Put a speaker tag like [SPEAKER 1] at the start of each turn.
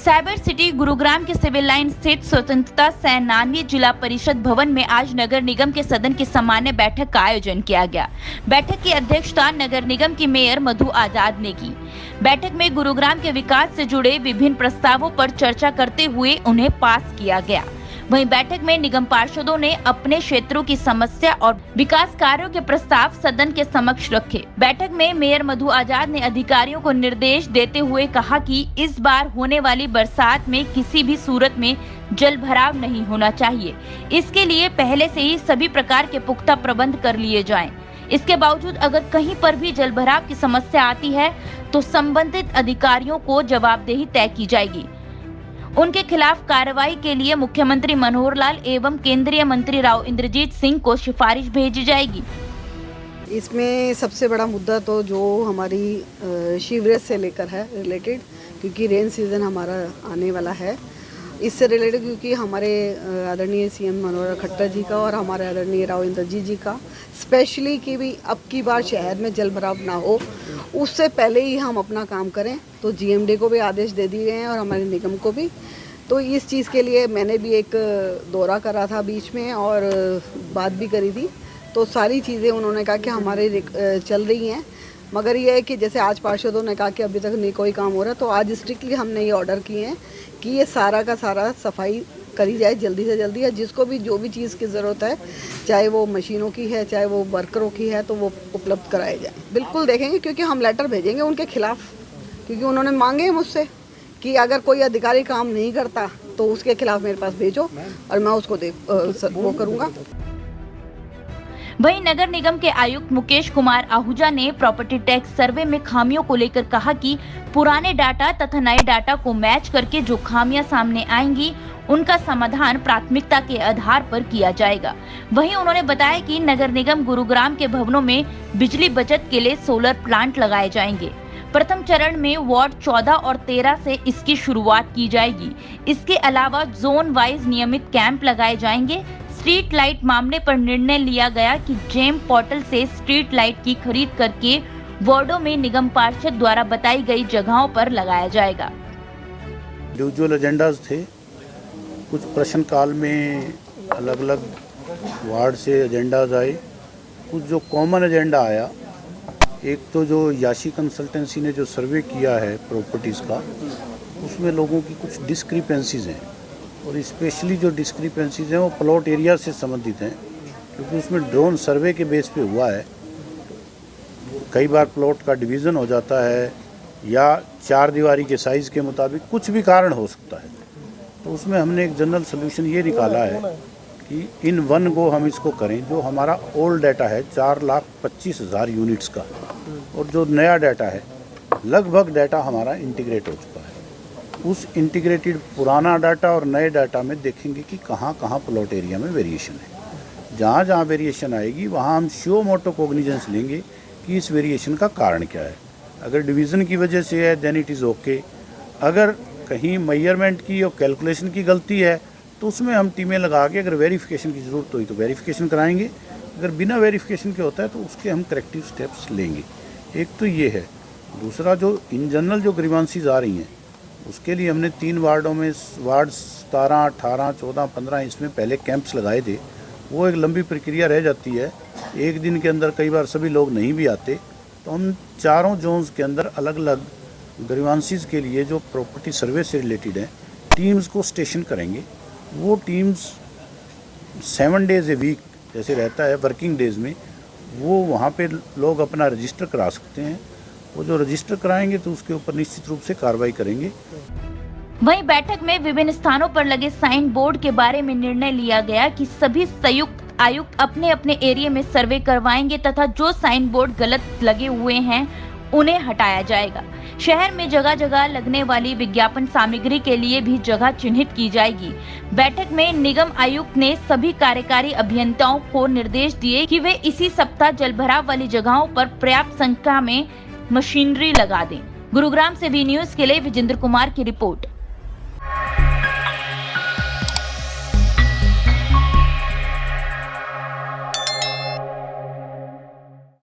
[SPEAKER 1] Cyber city Gurugram के civil line स्थित स्वतंत्रता सेनानी जिला परिषद भवन में आज नगर निगम के सदन की सामान्य बैठक का आयोजन किया गया। बैठक की अध्यक्षता नगर निगम की मेयर मधु आजाद ने की। बैठक में गुरुग्राम के विकास से जुड़े विभिन्न प्रस्तावों पर चर्चा करते हुए उन्हें पास किया गया। वहीं बैठक में निगम पार्षदों ने अपने क्षेत्रों की समस्या और विकास कार्यों के प्रस्ताव सदन के समक्ष रखे। बैठक में मेयर मधु आजाद ने अधिकारियों को निर्देश देते हुए कहा कि इस बार होने वाली बरसात में किसी भी सूरत में जल भराव नहीं होना चाहिए। इसके लिए पहले से ही सभी प्रकार के पुख्ता प्रबंध कर लिए जाएं। इसके बावजूद अगर कहीं पर भी जल भराव की समस्या आती है तो संबंधित अधिकारियों को जवाबदेही तय की जाएगी। उनके खिलाफ कार्रवाई के लिए मुख्यमंत्री मनोहर लाल एवं केंद्रीय मंत्री राव इंद्रजीत सिंह को सिफारिश भेजी जाएगी।
[SPEAKER 2] इसमें सबसे बड़ा मुद्दा तो जो हमारी सीवरेज से लेकर है रिलेटेड, क्योंकि रेन सीजन हमारा आने वाला है। इससे रिलेटेड क्योंकि हमारे आदरणीय सीएम मनोहर खट्टर जी का और हमारे आदरणीय राव इंद्रजीत जी का स्पेशली कि भी अब की बार शहर में जल भराव ना हो, उससे पहले ही हम अपना काम करें। तो जीएमडी को भी आदेश दे दिए हैं और हमारे निगम को भी। तो इस चीज़ के लिए मैंने भी एक दौरा करा था बीच में और बात भी करी थी। तो सारी चीज़ें उन्होंने कहा कि हमारे चल रही हैं, मगर ये है कि जैसे आज पार्षदों ने कहा कि अभी तक नहीं कोई काम हो रहा, तो आज स्ट्रिक्टली हमने ये ऑर्डर किए हैं कि ये सारा का सारा सफाई करी जाए जल्दी से जल्दी। है जिसको भी जो भी चीज़ की ज़रूरत है, चाहे वो मशीनों की है चाहे वो वर्करों की है, तो वो उपलब्ध कराए जाए। बिल्कुल देखेंगे, क्योंकि हम लेटर भेजेंगे उनके खिलाफ, क्योंकि उन्होंने मांगे मुझसे कि अगर कोई अधिकारी काम नहीं करता तो उसके खिलाफ मेरे पास भेजो और मैं उसको वो करूँगा।
[SPEAKER 1] वहीं नगर निगम के आयुक्त मुकेश कुमार आहूजा ने प्रॉपर्टी टैक्स सर्वे में खामियों को लेकर कहा कि पुराने डाटा तथा नए डाटा को मैच करके जो खामियां सामने आएंगी उनका समाधान प्राथमिकता के आधार पर किया जाएगा। वहीं उन्होंने बताया कि नगर निगम गुरुग्राम के भवनों में बिजली बचत के लिए सोलर प्लांट लगाए जाएंगे। प्रथम चरण में वार्ड 14 और 13 से इसकी शुरुआत की जाएगी। इसके अलावा जोन वाइज नियमित कैंप लगाए जाएंगे। स्ट्रीट लाइट मामले पर निर्णय लिया गया कि जेम पोर्टल से स्ट्रीट लाइट की खरीद करके वार्डों में निगम पार्षद द्वारा बताई गई जगहों पर लगाया जाएगा।
[SPEAKER 3] इंडिविजुअल एजेंडाज थे, कुछ प्रश्न काल में अलग अलग वार्ड से एजेंडाज आए, कुछ जो कॉमन एजेंडा आया। एक तो जो याशी कंसल्टेंसी ने जो सर्वे किया है प्रॉपर्टीज़ का, उसमें लोगों की कुछ डिस्क्रिपेंसीज हैं और स्पेशली जो डिस्क्रिपेंसीज हैं वो प्लॉट एरिया से संबंधित हैं, क्योंकि उसमें ड्रोन सर्वे के बेस पे हुआ है। कई बार प्लॉट का डिवीज़न हो जाता है या चार दीवारी के साइज़ के मुताबिक कुछ भी कारण हो सकता है। तो उसमें हमने एक जनरल सोल्यूशन ये निकाला है कि इन वन गो हम इसको करें। जो हमारा ओल्ड डाटा है 4,25,000 यूनिट्स का, और जो नया डाटा है लगभग डाटा हमारा इंटीग्रेट हो चुका है। उस इंटीग्रेटेड पुराना डाटा और नए डाटा में देखेंगे कि कहाँ कहाँ प्लॉट एरिया में वेरिएशन है। जहाँ जहाँ वेरिएशन आएगी वहाँ हम श्यो मोटो कोग्निजेंस लेंगे कि इस वेरिएशन का कारण क्या है। अगर डिवीज़न की वजह से है देन इट इज़ ओके। अगर कहीं मेजरमेंट की और कैलकुलेशन की गलती है तो उसमें हम टीमें लगा के अगर वेरिफिकेशन की ज़रूरत हुई तो वेरिफिकेशन कराएंगे। अगर बिना वेरिफिकेशन के होता है तो उसके हम करेक्टिव स्टेप्स लेंगे। एक तो ये है। दूसरा, जो इन जनरल जो ग्रीवांसीज आ रही हैं उसके लिए हमने 3 वार्डों में, वार्ड 17, 18, 14, 15 इसमें पहले कैंप्स लगाए थे। वो एक लंबी प्रक्रिया रह जाती है, एक दिन के अंदर कई बार सभी लोग नहीं भी आते। तो हम चारों जोन्स के अंदर अलग अलग ग्रीवांसीज के लिए जो प्रॉपर्टी सर्वे से रिलेटेड हैं टीम्स को स्टेशन करेंगे। वो टीम्स 7 डेज ए वीक जैसे रहता है वर्किंग डेज में, वो वहाँ पे लोग अपना रजिस्टर करा सकते हैं। वो जो रजिस्टर कराएंगे तो उसके ऊपर निश्चित रूप से कार्रवाई करेंगे।
[SPEAKER 1] वहीं बैठक में विभिन्न स्थानों पर लगे साइन बोर्ड के बारे में निर्णय लिया गया कि सभी संयुक्त आयुक्त अपने अपने एरिया में सर्वे करवाएंगे तथा जो साइन बोर्ड गलत लगे हुए हैं उन्हें हटाया जाएगा। शहर में जगह जगह लगने वाली विज्ञापन सामग्री के लिए भी जगह चिन्हित की जाएगी। बैठक में निगम आयुक्त ने सभी कार्यकारी अभियंताओं को निर्देश दिए कि वे इसी सप्ताह जलभराव वाली जगहों पर पर्याप्त संख्या में मशीनरी लगा दें। गुरुग्राम से वी न्यूज़ के लिए विजेंद्र कुमार की रिपोर्ट।